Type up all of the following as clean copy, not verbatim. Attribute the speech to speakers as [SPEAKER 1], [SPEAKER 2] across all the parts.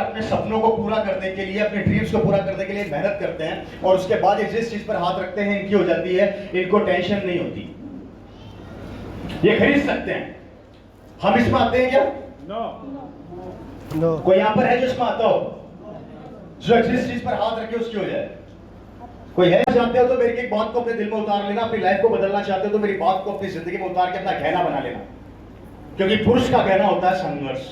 [SPEAKER 1] अपने सपनों को पूरा करने के लिए, अपने ड्रीम्स को पूरा करने के लिए मेहनत करते हैं और उसके बाद जिस चीज पर हाथ रखते हैं इनकी हो जाती है, इनको टेंशन नहीं होती। ये खरीद सकते हैं। हम इसमें आते हैं क्या? नो। कोई यहां पर है जो इसमें आता हो, जो जिस चीज पर हाथ रखे उसकी हो जाए? कोई है? चाहते हो तो मेरी एक बात को अपने दिल में उतार लेना, अपनी लाइफ को बदलना चाहते हो तो मेरी बात को अपनी जिंदगी में उतार के अपना गहना बना लेना। क्योंकि पुरुष का गहना होता है संघर्ष।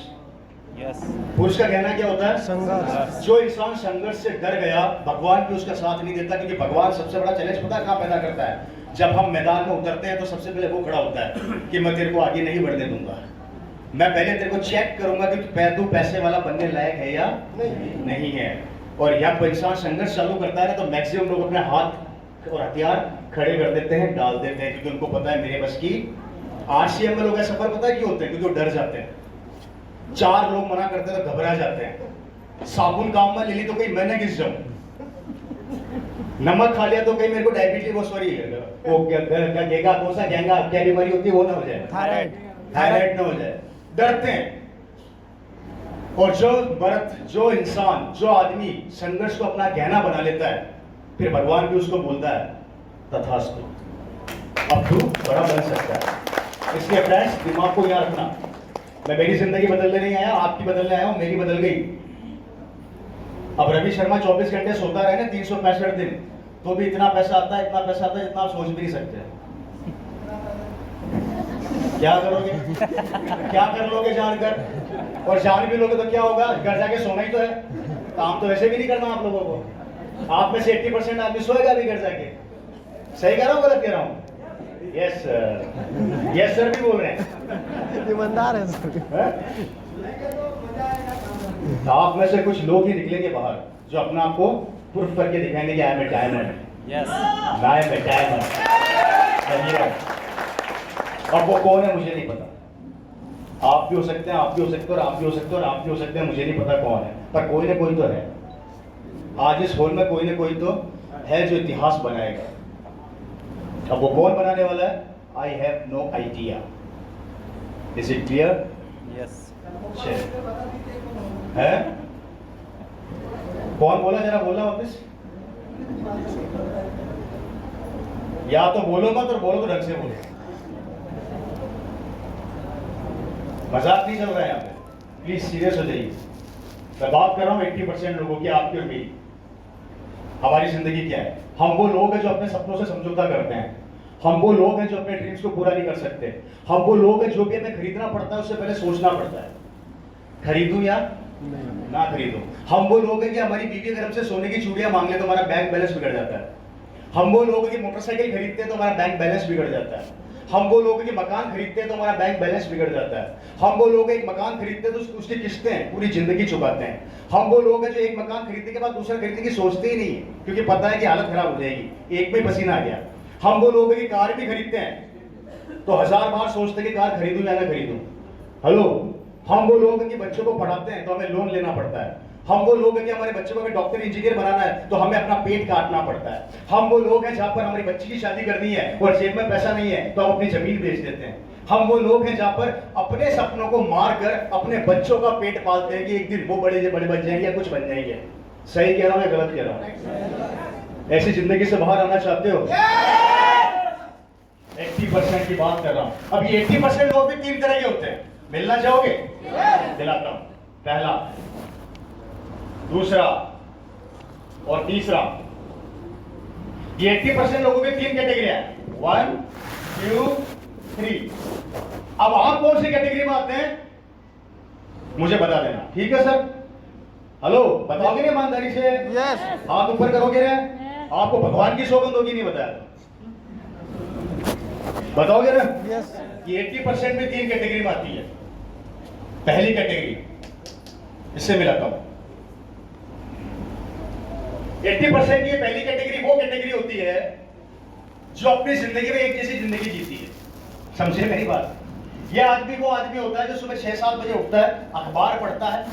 [SPEAKER 1] पुरुष का कहना क्या होता है? संघर्ष। जो इंसान संघर्ष से डर गया, भगवान भी उसका साथ नहीं देता, क्योंकि भगवान सबसे बड़ा चैलेंज पता है कहां पैदा करता है? जब हम मैदान में उतरते हैं तो सबसे पहले वो खड़ा होता है कि मैं तेरे को आगे नहीं बढ़ने दूंगा, मैं पहले तेरे को चेक करूंगा कि तू पैसे वाला बनने लायक है या नहीं है। और जब इंसान संघर्ष चालू करता है ना तो मैक्सिमम लोग अपने हाथ और हथियार खड़े कर देते हैं, डाल देते हैं, क्योंकि उनको पता है मेरे बस की। आरसीएम में लोग ऐसा सफर पता है क्यों होते हैं? क्योंकि वो डर जाते हैं। 4 लोग मना करते हैं तो घबरा जाते हैं। साबुन काम में ले ली तो कहीं मैंने घिस जाऊं, नमक खा लिया तो कहीं मेरे को डायबिटीज वो सॉरी वो क्या कौन सा गैंगा क्या बीमारी होती है वो ना हो जाए, थायराइड ना हो जाए, डरते हैं। और जो इंसान, जो आदमी संघर्ष को अपना गहना बना लेता है, फिर भगवान भी उसको बोलता है तथास्तु, अब तू बड़ा बन सकता है। इसलिए फ्रेंड्स दिमाग को याद रखना, मैं मेरी जिंदगी बदलने नहीं आया, आपकी बदलने आया हूं, मेरी बदल गई। अब रवि शर्मा 24 घंटे सोता रहे ना 365 दिन, तो भी इतना पैसा आता है, इतना पैसा आता है जितना आप सोच भी नहीं सकते। क्या करोगे? क्या कर लोगे जानकर? और जान भी लोगे तो क्या होगा? घर जाके सोना ही तो है, काम तो वैसे भी नहीं करना आप लोगों को। आप में से 80% आदमी सोएगा भी घर जाके। सही कह रहा हूँ गलत कह रहा हूँ? यस सर, यस सर भी बोल रहे हैं,
[SPEAKER 2] ईमानदार है सर।
[SPEAKER 1] आप में से कुछ लोग ही निकलेंगे बाहर जो अपने आप को प्रूफ करके दिखाएंगे कि I am a diamond. Yes, I am a diamond. अब वो कौन है मुझे नहीं पता। आप भी हो सकते हैं, आप भी हो सकते हैं, और आप भी हो सकते हैं, और आप भी हो सकते हैं, मुझे नहीं पता कौन है, पर कोई ना कोई तो है। आज इस हॉल में कोई ना कोई तो है जो इतिहास बनाएगा। अब वो कौन बनाने वाला है? I have no idea. Is it clear? Yes. है? कौन बोला? जरा बोलना वापस। या तो बोलो मत, और बोलो तो ढंग से बोलो। मजाक नहीं चल रहा है यहाँ पे, प्लीज सीरियस हो जाइए। मैं बात कर रहा हूँ 80% लोगों की, आपकी और मेरी। हमारी जिंदगी क्या है? हम वो लोग हैं जो अपने सपनों से समझौता करते हैं। हम वो लोग हैं जो अपने ड्रीम्स को पूरा नहीं कर सकते। हम वो लोग हैं जो भी हमें खरीदना पड़ता है उससे पहले सोचना पड़ता है, खरीदूं या ना खरीदूं। हम वो लोग हैं कि हमारी बीवी अगर हमसे सोने की चूड़ियां मांग ले तो हमारा बैंक बैलेंस बिगड़ जाता है। हम वो लोग हैं कि मोटरसाइकिल खरीदते हैं तो हमारा बैंक बैलेंस बिगड़ जाता है। हम वो लोग हैं कि मकान खरीदते हैं तो हमारा बैंक बैलेंस बिगड़ जाता है। हम वो लोग हैं एक मकान खरीदते हैं तो उसकी किस्तें पूरी जिंदगी चुकाते हैं। हम वो लोग हैं जो एक मकान खरीदने के बाद दूसरा खरीदने की सोचते ही नहीं है, क्योंकि पता है कि हालत खराब हो जाएगी, एक में पसीना आ गया। हम वो लोग हैं कि कार भी खरीदते हैं तो 1000 बार सोचते हैं कि कार खरीदूं या ना खरीदूं। हेलो, हम वो लोग हैं कि बच्चों को पढ़ाते हैं तो हमें लोन लेना पड़ता है। हम वो लोग हैं कि हमारे बच्चों को अगर डॉक्टर इंजीनियर बनाना है तो हमें अपना पेट काटना पड़ता है। हम वो लोग हैं जहां पर हमारी बच्ची की शादी करनी है और जेब में पैसा नहीं है तो हम अपनी जमीन बेच देते हैं। हम वो लोग हैं जहां पर अपने सपनों को मार कर अपने बच्चों का पेट पालते हैं कि एक दिन वो बड़े बन जाएंगे या कुछ बन जाएंगे। सही कह रहा हूं या गलत कह रहा हूं? ऐसी जिंदगी से बाहर आना चाहते हो? 80% की बात कर रहा हूं। अब ये 80% लोग भी 3 तरह के होते हैं। मिलना चाहोगे? दिलाता हूं। पहला, दूसरा और तीसरा। ये 80% लोगों की 3 कैटेगरी है, 1, 2, 3। अब आप कौन सी कैटेगरी में आते हैं मुझे बता देना, ठीक है सर? हेलो, बताओगे ना ईमानदारी से?
[SPEAKER 2] यस।
[SPEAKER 1] हाथ ऊपर करोगे ना? आपको भगवान की सौगंध होगी, नहीं बताया? बताओगे ना?
[SPEAKER 2] यस।
[SPEAKER 1] ये 80% में 3 कैटेगरी में आती है। पहली कैटेगरी, इससे मिलाता हूं। 80% की पहली कैटेगरी वो कैटेगरी होती है जो अपनी जिंदगी में एक जैसी जिंदगी जीती है। समझे मेरी बात? ये आदमी वो आदमी होता है जो सुबह 6-7 बजे उठता है, अखबार पढ़ता है,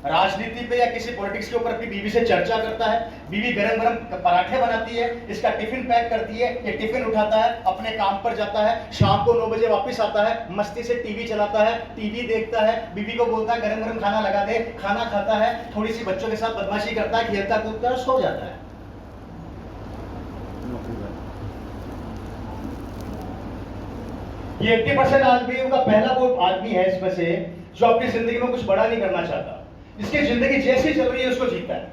[SPEAKER 1] राजनीति पे या किसी पॉलिटिक्स के ऊपर अपनी बीवी से चर्चा करता है, बीवी गरम गरम पराठे बनाती है, इसका टिफिन पैक करती है, ये टिफिन उठाता है, अपने काम पर जाता है, शाम को 9 बजे वापस आता है, मस्ती से टीवी चलाता है, टीवी देखता है, बीवी को बोलता है गरम गरम खाना लगा दे, खाना खाता है, थोड़ी सी बच्चों के साथ बदमाशी करता है, खेलता कूदता है, सो जाता है। ये 80% आदमियों का पहला वो आदमी है इसमें से जो अपनी जिंदगी में कुछ बड़ा नहीं करना चाहता। इसकी जिंदगी जैसी चल रही है उसको जीता है।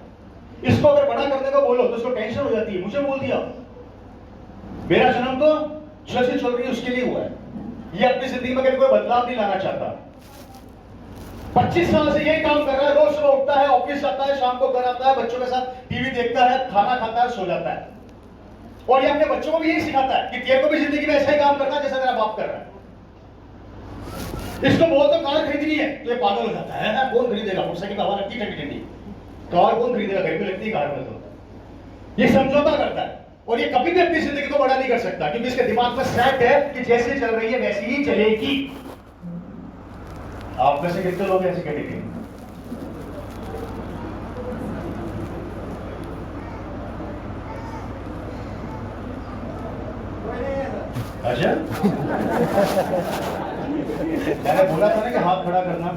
[SPEAKER 1] इसको अगर बड़ा करने को बोलो तो उसको टेंशन हो जाती है, मुझे बोल दिया, मेरा जन्म तो जैसे चल रही है उसके लिए हुआ है। ये अपनी जिंदगी में कभी कोई बदलाव नहीं लाना चाहता। 25 साल से यही काम कर रहा है, रोज सुबह उठता है, ऑफिस जाता है, शाम को घर आता है, बच्चों के साथ टीवी देखता है, खाना खाता है, सो जाता है। और ये अपने बच्चों को भी यही सिखाता है कि तेरे को भी जिंदगी में ऐसा ही काम करना है जैसा तेरा बाप कर रहा है। इसको बोल तो कार खरीदनी है तो ये पागल हो जाता है, कौन खरीदेगा, मोटरसाइकिल का हवा लगती है ठंडी, कार कौन खरीदेगा, घर पे लगती है कार में। तो ये समझौता करता है और ये कभी भी अपनी जिंदगी को बड़ा नहीं कर सकता क्योंकि इसके दिमाग में सेट है कि जैसे चल रही है वैसी ही चलेगी। आप में से कितने लोग ऐसे कैटेगरी? अच्छा मैंने बोला था ना कि हाथ खड़ा करना।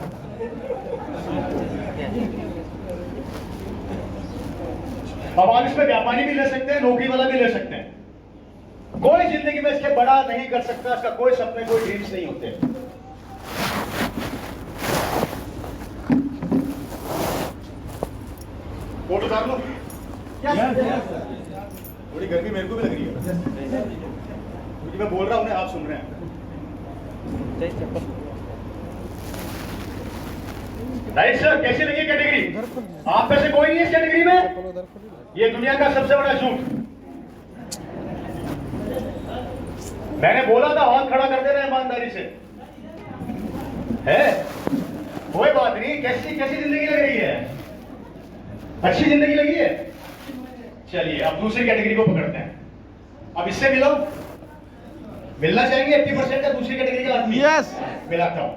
[SPEAKER 1] अब आप इसमें व्यापारी भी ले सकते हैं, नौकरी वाला भी ले सकते हैं। कोई जिंदगी में इसके बड़ा नहीं कर सकता, इसका कोई सपने कोई ड्रीम्स नहीं होते। कोट उतार लो, थोड़ी गर्मी मेरे को भी लग रही है क्योंकि मैं बोल रहा हूं, आप सुन रहे हैं। राइट सर, कैसी लगी कैटेगरी? आप में से कोई नहीं है इस कैटेगरी में? ये दुनिया का सबसे बड़ा झूठ। मैंने बोला था हाथ खड़ा कर देना ईमानदारी से है, कोई बात नहीं। कैसी कैसी जिंदगी लग रही है? अच्छी जिंदगी लगी है? चलिए अब दूसरी कैटेगरी को पकड़ते हैं। अब इससे मिलो, मिलना चाहेंगे 80% का दूसरी कैटेगरी का आदमी? यस, मिलाता हूं।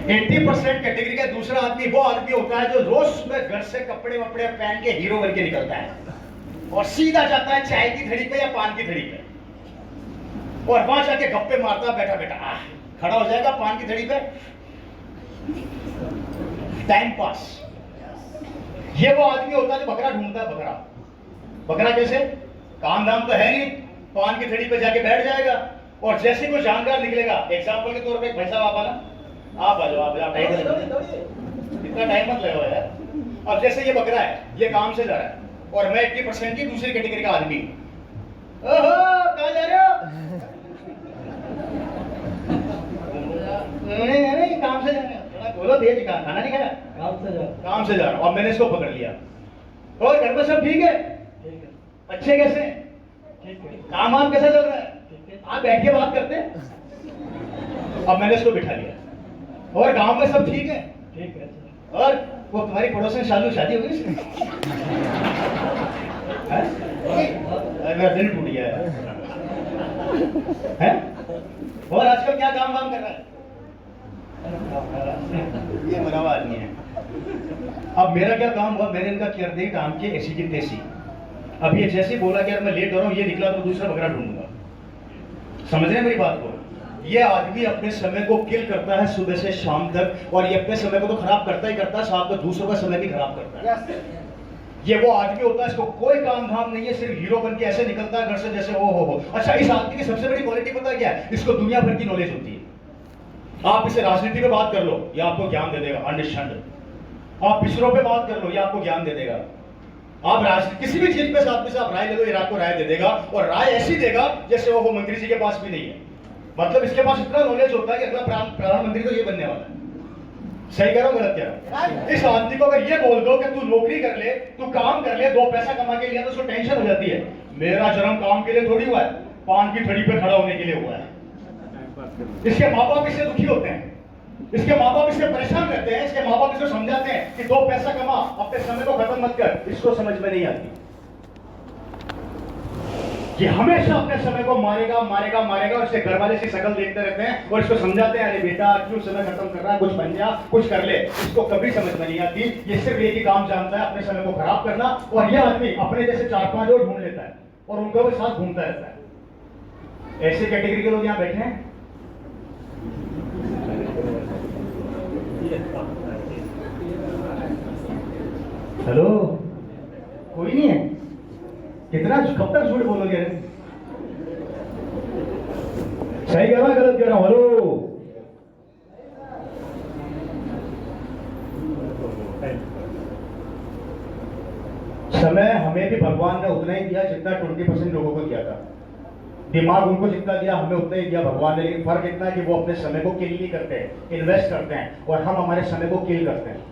[SPEAKER 1] 80% कैटेगरी का दूसरा आदमी वो आदमी होता है जो रोज में घर से कपड़े वपड़े पहन के हीरो बन के निकलता है और सीधा जाता है चाय की थड़ी पे या पान की थड़ी पे और वहां जाके गप्पे मारता है बैठा बैठा, खड़ा हो जाएगा पान की थड़ी पे, टाइम पास। ये वो आदमी होता है जो बकरा ढूंढता है। बकरा बकरा कैसे? काम धाम तो है नहीं, पान की थड़ी पे जाके बैठ जाएगा और जैसे कोई जानकार निकलेगा, एग्जाम्पल के तौर पे भाई साहब आप आना, आप आ जाओ, आप इतना टाइम मत लगाओ यार। अब जैसे ये बकरा है, ये काम से जा रहा है और मैं 80% की दूसरी कैटेगरी का आदमी। ओहो, कहां जा रहे हो? नहीं, काम से जा रहे हैं। बोलो तेज, खाना नहीं खाया? काम से जा रहा हूं। अब मैंने इसको पकड़ लिया और घर में सब ठीक है? अच्छे कैसे? काम वाम कैसा चल रहा है? आप बैठ के बात करते हैं। अब मैंने इसको बिठा लिया और गांव में सब ठीक है? ठीक है। और वो तुम्हारी पड़ोस में शालू शादी हो गई? मेरा दिल टूट गया है। और आजकल क्या काम वाम कर रहा है? ये मरा हुआ आदमी है। अब मेरा क्या काम हुआ, मैंने इनका कर दिया काम की ऐसी की तैसी। अब ये जैसे बोला कि यार मैं लेट हो रहा हूं, ये निकला तो दूसरा बकरा ढूंढूंगा। समझ रहे हैं मेरी बात को? ये आदमी अपने समय को किल करता है सुबह से शाम तक और ये अपने समय को तो खराब करता ही करता है, साथ में दूसरों का समय भी खराब करता है। ये वो आदमी होता है इसको कोई काम धाम नहीं है, सिर्फ हीरो बन के ऐसे निकलता है घर से जैसे वो हो। अच्छा, इस आदमी की सबसे बड़ी क्वालिटी पता है क्या है? इसको दुनिया भर की नॉलेज होती है। आप इसे राजनीति पे बात कर लो, ये आपको ज्ञान दे देगा अंडरस्टैंड। आप पिछड़ों पे बात कर लो, ये आपको ज्ञान दे देगा। आप किसी भी चीज पे आदमी से आप राय ले लो, ये आपको राय दे देगा और राय ऐसी देगा जैसे वो मंत्री जी के पास भी नहीं है। मतलब इसके पास इतना नॉलेज होता है कि अगला प्रधानमंत्री तो ये बनने वाला है। सही कह रहा हूं, गलत कह रहा हूं? इस आदमी को अगर ये बोल दो कि तू नौकरी कर ले, तू काम कर ले, 2 पैसा कमा के लिया, तो उसको टेंशन हो जाती है। मेरा जन्म काम के लिए थोड़ी हुआ है, पान की थड़ी पे खड़ा होने के लिए हुआ है। इसके माँ बाप इससे दुखी होते हैं, इसके माँ बाप इससे परेशान रहते हैं, इसके माँ बाप इसको समझाते हैं कि 2 पैसा कमा, अपने समय को खत्म मत कर। इसको समझ में नहीं आती। कि हमेशा अपने समय को मारेगा मारेगा मारेगा, और इसके घर वाले इसकी शक्ल देखते रहते हैं और इसको समझाते हैं, अरे बेटा क्यों समय खत्म कर रहा है, कुछ बन जा, कुछ कर ले। इसको कभी समझ में नहीं आती, ये सिर्फ एक ही काम जानता है, अपने समय को खराब करना। और यह आदमी अपने जैसे 4-5 और ढूंढ लेता है और उनका वो साथ घूमता रहता है। ऐसे कैटेगरी के लोग यहाँ बैठे हैं। हेलो, कोई नहीं है? कितना कब तक झूठ बोलोगे? सही कह रहा, गलत कह रहा हूं? हेलो, समय हमें भी भगवान ने उतना ही दिया जितना 20% लोगों को दिया था। दिमाग उनको जितना दिया हमें उतना ही दिया भगवान ने। लेकिन फर्क इतना है कि वो अपने समय को किल नहीं करते हैं, इन्वेस्ट करते हैं, और हम हमारे समय को किल करते हैं।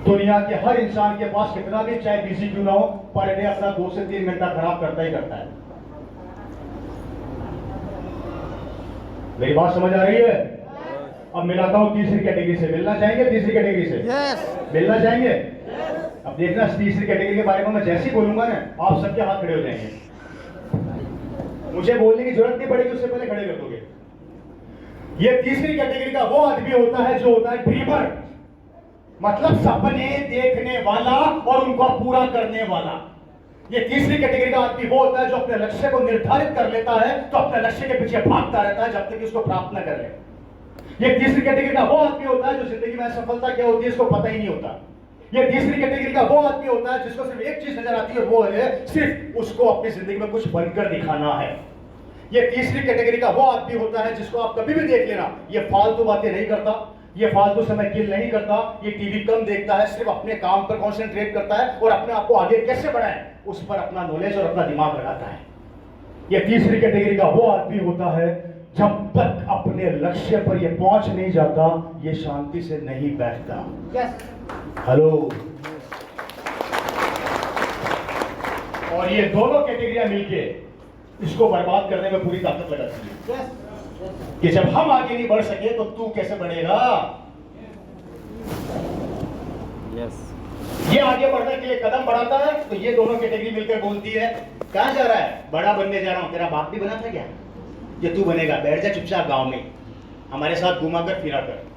[SPEAKER 1] दुनिया के हर इंसान के पास कितना भी चाहे बिजी क्यों ना हो, पर डे अपना 2 से 3 घंटा खराब करता ही करता है। मेरी बात समझ आ रही है? अब मिलाता हूं तीसरी कैटेगरी से। मिलना चाहेंगे तीसरी कैटेगरी से? मिलना चाहेंगे? अब देखना, तीसरी कैटेगरी के बारे में मैं जैसे ही बोलूंगा ना, आप सबके हाथ खड़े हो जाएंगे। मुझे बोलने की जरूरत नहीं पड़ेगी, उससे पहले खड़े कर दोगे। ये तीसरी कैटेगरी का वो आदमी होता है जो होता है ड्रीमर, मतलब सपने देखने वाला और उनको पूरा करने वाला। ये तीसरी कैटेगरी का आदमी वो होता है जो अपने लक्ष्य को निर्धारित कर लेता है तो अपने लक्ष्य के पीछे भागता रहता है जब तक कि उसको प्राप्त न कर ले। ये तीसरी कैटेगरी का वो आदमी होता है जो जिंदगी में सफलता क्या होती है इसको पता ही नहीं होता। ये तीसरी कैटेगरी का वो आदमी होता है जिसको सिर्फ एक चीज नजर आती है, वो है सिर्फ उसको अपनी जिंदगी में कुछ बनकर दिखाना है। ये तीसरी कैटेगरी का वो आदमी होता है जिसको आप कभी भी देख लेना, ये फालतू बातें नहीं करता, ये फालतू समय किल नहीं करता, ये टीवी कम देखता है, सिर्फ अपने काम पर कंसंट्रेट करता है और अपने आप को आगे कैसे बढ़ाएं उस पर अपना नॉलेज और अपना दिमाग लगाता है। ये तीसरी कैटेगरी का वो आदमी होता है जब तक अपने लक्ष्य पर ये पहुंच नहीं जाता, ये शांति से नहीं बैठता। हेलो। और ये दोनों कैटेगरियां मिलके इसको बर्बाद करने में पूरी ताकत लगाती है कि जब हम आगे नहीं बढ़ सके तो तू कैसे बढ़ेगा। ये आगे बढ़ने के लिए कदम बढ़ाता है तो ये दोनों कैटेगरी मिलकर बोलती है, कहां जा रहा है? बड़ा बनने जा रहा हूं। तेरा बाप भी बना था क्या? ये तू बनेगा, बैठ जा चुपचाप गांव में, हमारे साथ घुमा कर फिरा कर।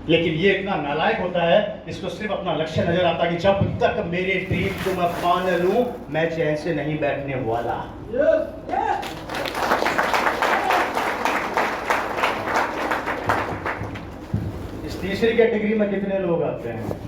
[SPEAKER 1] लेकिन ये इतना नालायक होता है, इसको सिर्फ अपना लक्ष्य नजर आता कि जब तक मेरे ड्रीम को मैं पा न लूं, मैं चैन से नहीं बैठने वाला। इस तीसरी कैटेगरी में कितने लोग आते हैं?